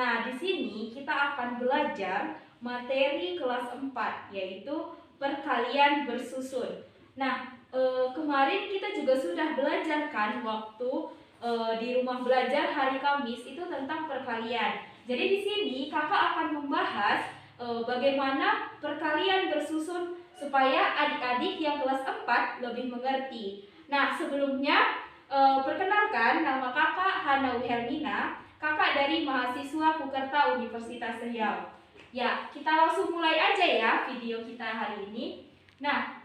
Nah, di sini kita akan belajar materi kelas 4, yaitu perkalian bersusun. Nah, kemarin kita juga sudah belajar kan waktu di rumah belajar hari Kamis itu tentang perkalian. Jadi di sini kakak akan membahas bagaimana perkalian bersusun supaya adik-adik yang kelas 4 lebih mengerti. Nah, sebelumnya perkenalkan, nama kakak Hana Hermina. Kakak dari mahasiswa Kukerta Universitas Riau. Ya, kita langsung mulai aja ya video kita hari ini. Nah,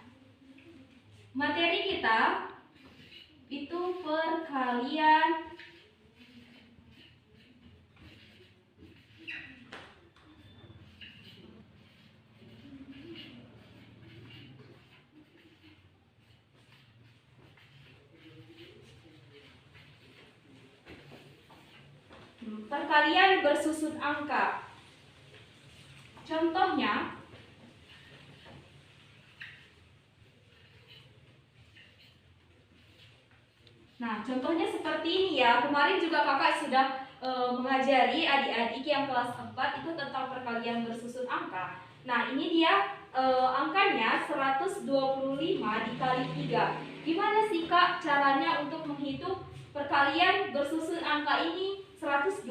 materi kita itu perkalian bersusun angka. Contohnya, contohnya seperti ini ya. Kemarin juga kakak sudah mengajari adik-adik yang kelas 4 itu tentang perkalian bersusun angka. Nah, ini dia angkanya 125 dikali 3. Gimana sih Kak caranya untuk menghitung perkalian bersusun angka ini 125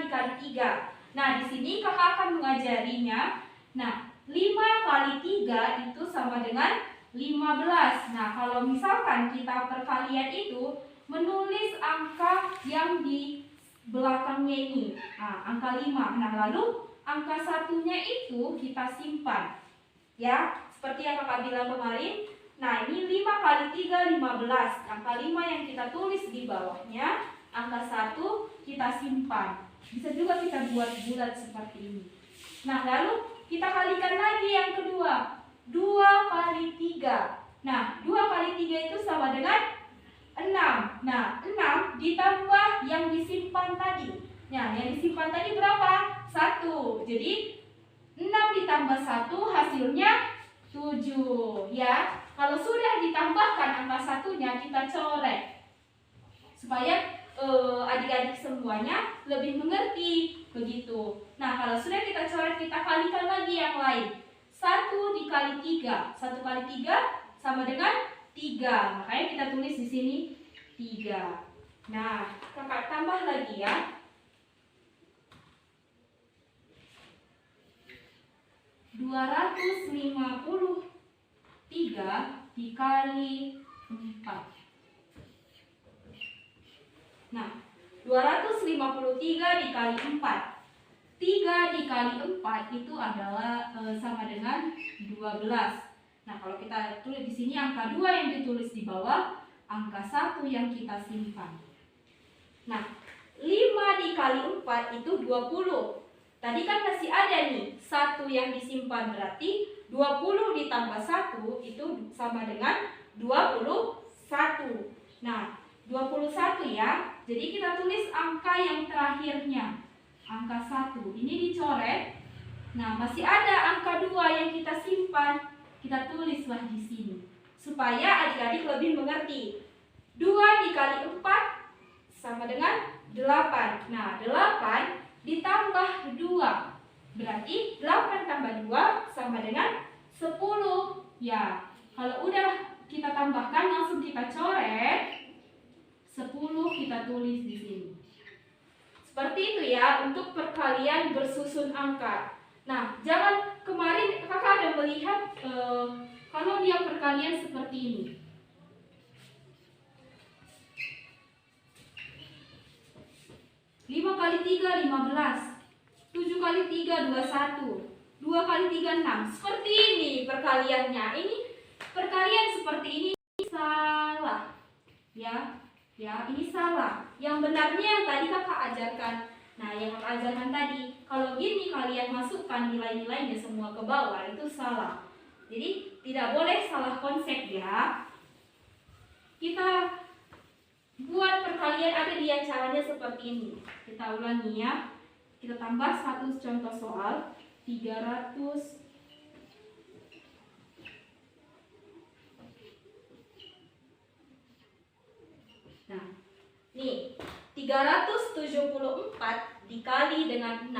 dikali 3? Nah, di sini kakak akan mengajarinya. Nah, 5 kali 3 itu sama dengan 15. Nah, kalau misalkan kita perkalian itu menulis angka yang di belakangnya ini, angka 5. Nah, lalu angka satunya itu kita simpan. Ya, seperti yang kakak bilang kemarin. Nah, ini 5 kali 3, 15. Angka 5 yang kita tulis di bawahnya, angka 1 kita simpan. Bisa juga kita buat bulat seperti ini. Nah, lalu kita kalikan lagi yang kedua. 2 kali 3. Nah, 2 kali 3 itu sama dengan 6. Nah, 6 ditambah yang disimpan tadi. Nah, yang disimpan tadi berapa? 1. Jadi 6 ditambah 1 hasilnya 7. Ya, kalau sudah ditambahkan angka satunya kita coret. Supaya adik-adik semuanya lebih mengerti begitu. Nah, kalau sudah kita coret, kita kalikan lagi yang lain. 1 dikali 3. 1 kali 3 sama dengan 3. Makanya kita tulis di sini 3. Nah, kakak tambah lagi ya. 253 dikali 4. Nah, 253 dikali 4. 3 dikali 4 itu adalah sama dengan 12. Nah, kalau kita tulis di sini angka 2 yang ditulis di bawah, angka 1 yang kita simpan. Nah, 5 dikali 4 itu 20. Tadi kan masih ada nih 1 yang disimpan, berarti 20 ditambah 1 itu sama dengan 21. Nah, 21 ya. Jadi kita tulis angka yang terakhirnya, angka 1. Ini dicoret. Nah, masih ada angka 2 yang kita simpan. Kita tulislah di sini supaya adik-adik lebih mengerti. 2 dikali 4 sama dengan 8. Nah, 8 ditambah 2. Berarti 8 tambah 2 sama dengan 10. Ya, kalau udah kita tambahkan langsung kita coret. 10 kita tulis di sini. Seperti itu ya untuk perkalian bersusun angka. Nah, jangan kemarin kakak ada melihat kalau dia perkalian seperti ini. 5 kali 3, 15. 7 kali 3, 21. 2 kali 3, 6. Seperti ini perkaliannya. Ini perkalian seperti ini salah. Ya, ini salah. Yang benarnya yang tadi kakak ajarkan. Nah, yang kakak ajarkan tadi, kalau gini kalian masukkan nilai-nilainya semua ke bawah, itu salah. Jadi tidak boleh salah konsep ya. Kita buat perkalian, ada dia caranya seperti ini. Kita ulangi ya. Kita tambah satu contoh soal. 300. Nah, nih 374 dikali dengan 6.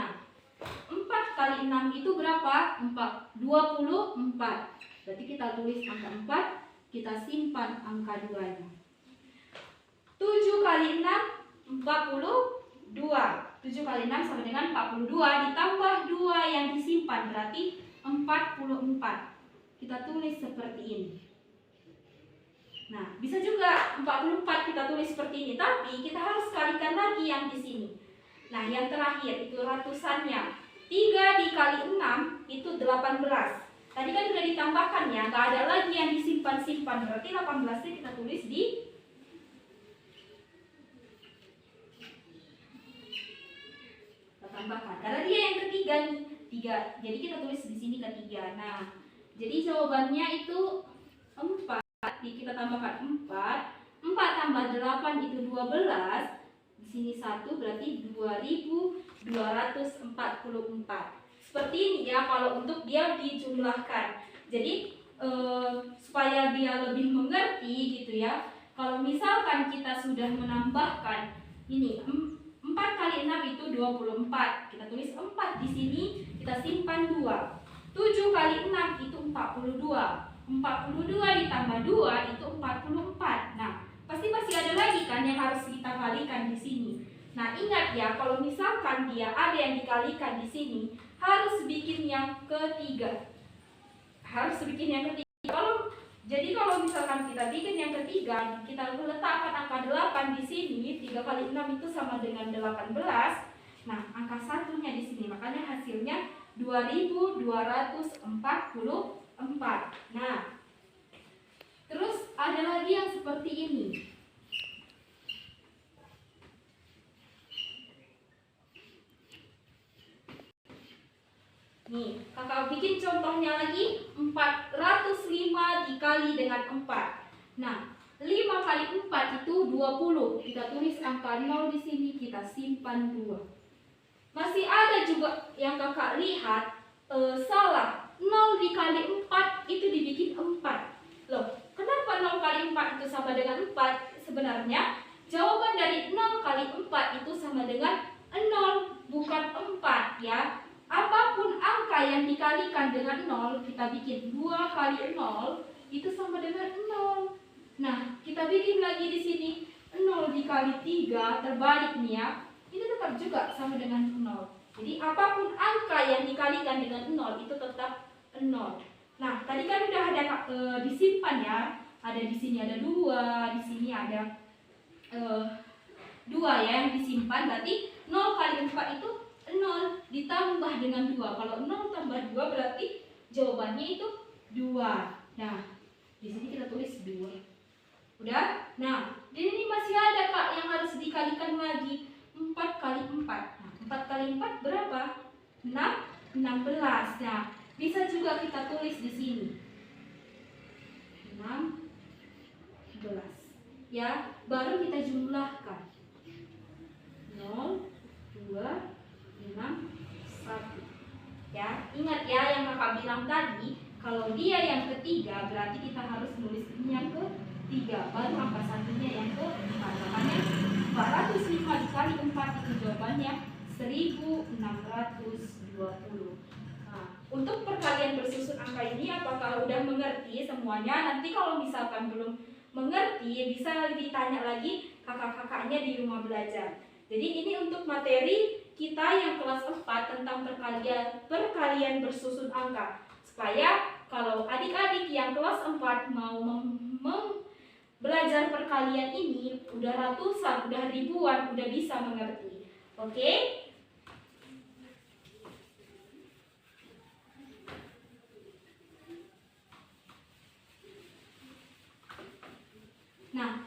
4 kali 6 itu berapa? 24. Berarti kita tulis angka 4, kita simpan angka 2-nya. 7 kali 6, 42. 7 kali 6 sama dengan 42 ditambah 2 yang disimpan, berarti 44. Kita tulis seperti ini. Nah, bisa juga 44 kita tulis seperti ini, tapi kita harus kalikan lagi yang di sini. Nah, yang terakhir itu ratusannya. 3 dikali 6 itu 18. Tadi kan sudah ditambahkan ya, nggak ada lagi yang disimpan-simpan. Berarti 18-nya kita tulis di tambahkan. Karena dia yang ketiga nih, 3. Jadi kita tulis di sini ketiga. Nah, jadi jawabannya itu 4. Kita tambahkan 4. 4 tambah 8 itu 12. Di sini 1 berarti 2244. Seperti ini ya kalau untuk dia dijumlahkan. Jadi supaya dia lebih mengerti gitu ya. Kalau misalkan kita sudah menambahkan ini 4 kali 6 itu 24. Kita tulis 4 di sini, kita simpan 2. 7 kali 6 itu 42. 42 ditambah 2 itu 44. Nah, pasti masih ada lagi kan yang harus kita kalikan di sini. Nah, ingat ya, kalau misalkan dia ada yang dikalikan di sini, harus bikin yang ketiga. Harus bikin yang ketiga. Jadi kalau misalkan kita bikin yang ketiga, kita letakkan angka 8 di sini, 3 kali 6 itu sama dengan 18. Nah, angka satunya di sini, makanya hasilnya 2244. Nah, terus ada lagi yang seperti ini. Nih, kakak bikin contohnya lagi. 405 dikali dengan 4. Nah, 5 kali 4 itu 20. Kita tulis angka 0 di sini, kita simpan 2. Masih ada juga yang kakak lihat salah. 0 dikali 4 itu dibikin 4. Loh, kenapa 0 kali 4 itu sama dengan 4? Sebenarnya jawaban dari 0 kali 4 itu sama dengan 0, bukan 4 ya. Apapun angka yang dikalikan dengan 0, kita bikin 2 kali 0 itu sama dengan 0. Nah, kita bikin lagi di sini 0 dikali 3, terbalik nih ya. Itu tetap juga sama dengan 0. Jadi apapun angka yang dikalikan dengan 0 itu tetap 0. Nah, tadi kan udah ada disimpan ya. Ada di sini ada 2, di sini ada 2 ya yang disimpan. Berarti 0 kali 4 itu 0 ditambah dengan 2. Kalau 0 tambah 2 berarti jawabannya itu 2. Nah, di sini kita tulis 2. Udah? Nah, di sini masih ada Kak yang harus dikalikan lagi. 4 kali 4. Nah, 4 kali 4 berapa? 16. Nah, bisa juga kita tulis di sini. 16. Ya, baru kita jumlahkan. 0, 2, 6, 1. Ya, ingat ya yang kakak bilang tadi, kalau dia yang ketiga berarti kita harus nulis ini yang ketiga, baru angka satunya yang keempat. Makanya 405 dikali 4 itu jawabannya 1620. Nah, untuk perkalian bersusun angka ini apakah udah mengerti semuanya? Nanti kalau misalkan belum mengerti bisa ditanya lagi kakak-kakaknya di rumah belajar. Jadi ini untuk materi kita yang kelas 4 tentang perkalian bersusun angka. Supaya kalau adik-adik yang kelas 4 mau belajar perkalian ini udah ratusan, udah ribuan, udah bisa mengerti. Oke? Nah,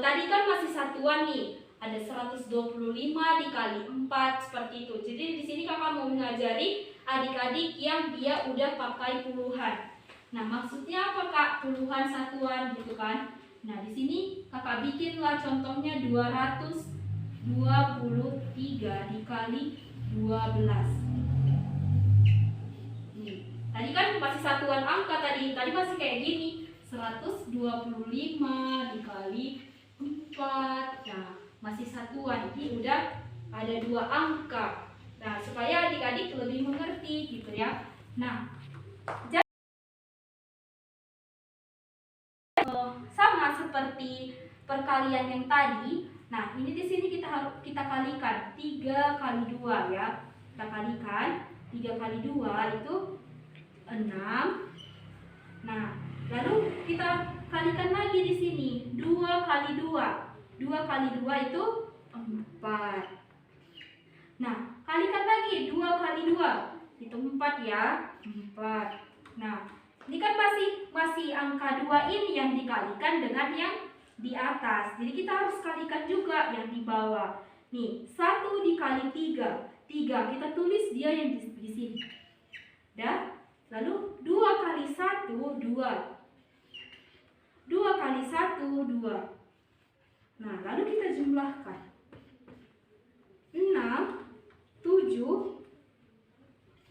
tadi kan masih satuan nih. Ada 125 dikali 4 seperti itu. Jadi di sini kakak mau mengajari adik-adik yang dia udah pakai puluhan. Nah, maksudnya apa Kak? Puluhan satuan gitu kan. Nah, di sini kakak bikinlah contohnya 223 dikali 12. Nih, tadi kan masih satuan angka tadi masih kayak gini. 125 dikali 4. Nah, masih satuan. Ini udah ada 2 angka. Nah, supaya adik-adik lebih mengerti gitu ya. Nah, jadi sama seperti perkalian yang tadi. Nah, ini di sini kita kalikan 3 kali 2 ya. Kita kalikan 3 kali 2 itu 6. Nah, lalu kita kalikan lagi di sini 2 kali 2. 2 kali 2 itu 4. Nah, kalikan lagi 2 kali 2. Itu 4 ya. 4. Nah, ini kan masih angka 2 ini yang dikalikan dengan yang di atas. Jadi kita harus kalikan juga yang di bawah. Nih, 1 dikali 3. 3, kita tulis dia yang di sini. Dah. Lalu 2 kali 1, 2. 2 kali 1, 2. Nah, lalu kita jumlahkan. 6, 7,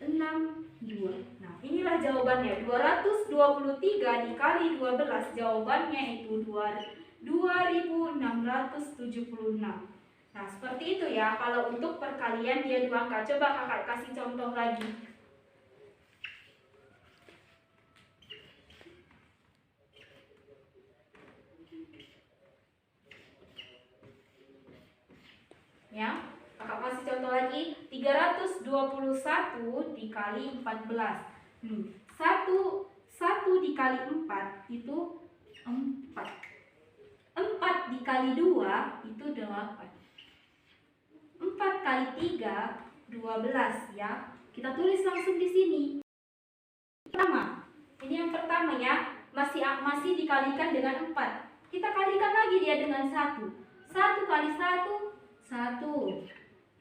6, 2. Nah, inilah jawabannya. 223 dikali 12. Jawabannya itu 2676. Nah, seperti itu ya. Kalau untuk perkalian dia 2 angka. Coba kakak kasih contoh lagi. Ya, kakak kasih contoh lagi. 321 dikali 14. 1 dikali 4 itu 4. 4 dikali 2 itu 8. 4 kali 3, 12 ya. Kita tulis langsung di sini. Pertama, ini yang pertama ya. Masih dikalikan dengan 4. Kita kalikan lagi dia dengan 1. 1 kali 1, 1.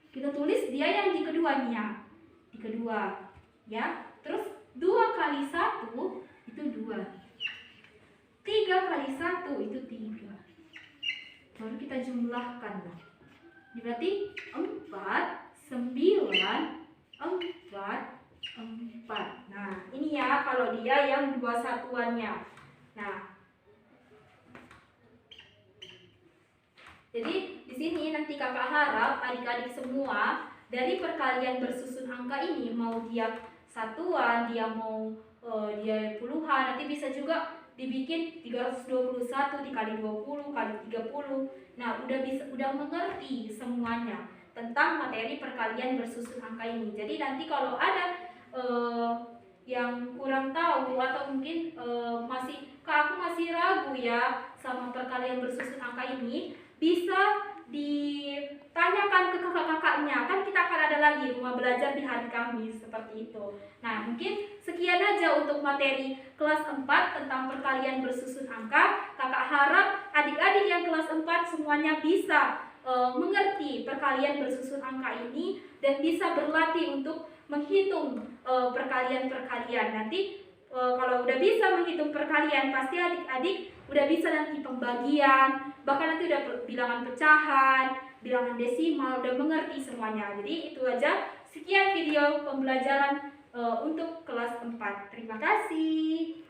Kita tulis dia yang di keduanya. Di kedua. Ya. Terus 2 kali 1 itu 2. 3 kali 1 itu 3. Baru kita jumlahkan. Berarti 4, 9, 4, 4. Nah, ini ya kalau dia yang 2 satuannya. Nah, jadi di sini nanti kakak harap adik-adik semua dari perkalian bersusun angka ini, mau dia satuan, dia mau dia puluhan, nanti bisa juga dibikin 321 dikali 20 kali 30. Nah, udah mengerti semuanya tentang materi perkalian bersusun angka ini. Jadi nanti kalau ada yang kurang tahu atau mungkin aku masih ragu ya sama perkalian bersusun angka ini, bisa ditanyakan ke kakak-kakaknya. Kan kita akan ada lagi rumah belajar di hari Kamis seperti itu. Nah, mungkin sekian aja untuk materi kelas 4 tentang perkalian bersusun angka. Kakak harap adik-adik yang kelas 4 semuanya bisa mengerti perkalian bersusun angka ini dan bisa berlatih untuk menghitung perkalian-perkalian. Nanti kalau udah bisa menghitung perkalian, pasti adik-adik udah bisa nanti pembagian, bahkan nanti udah bilangan pecahan, bilangan desimal, udah mengerti semuanya. Jadi itu aja. Sekian video pembelajaran untuk kelas 4. Terima kasih.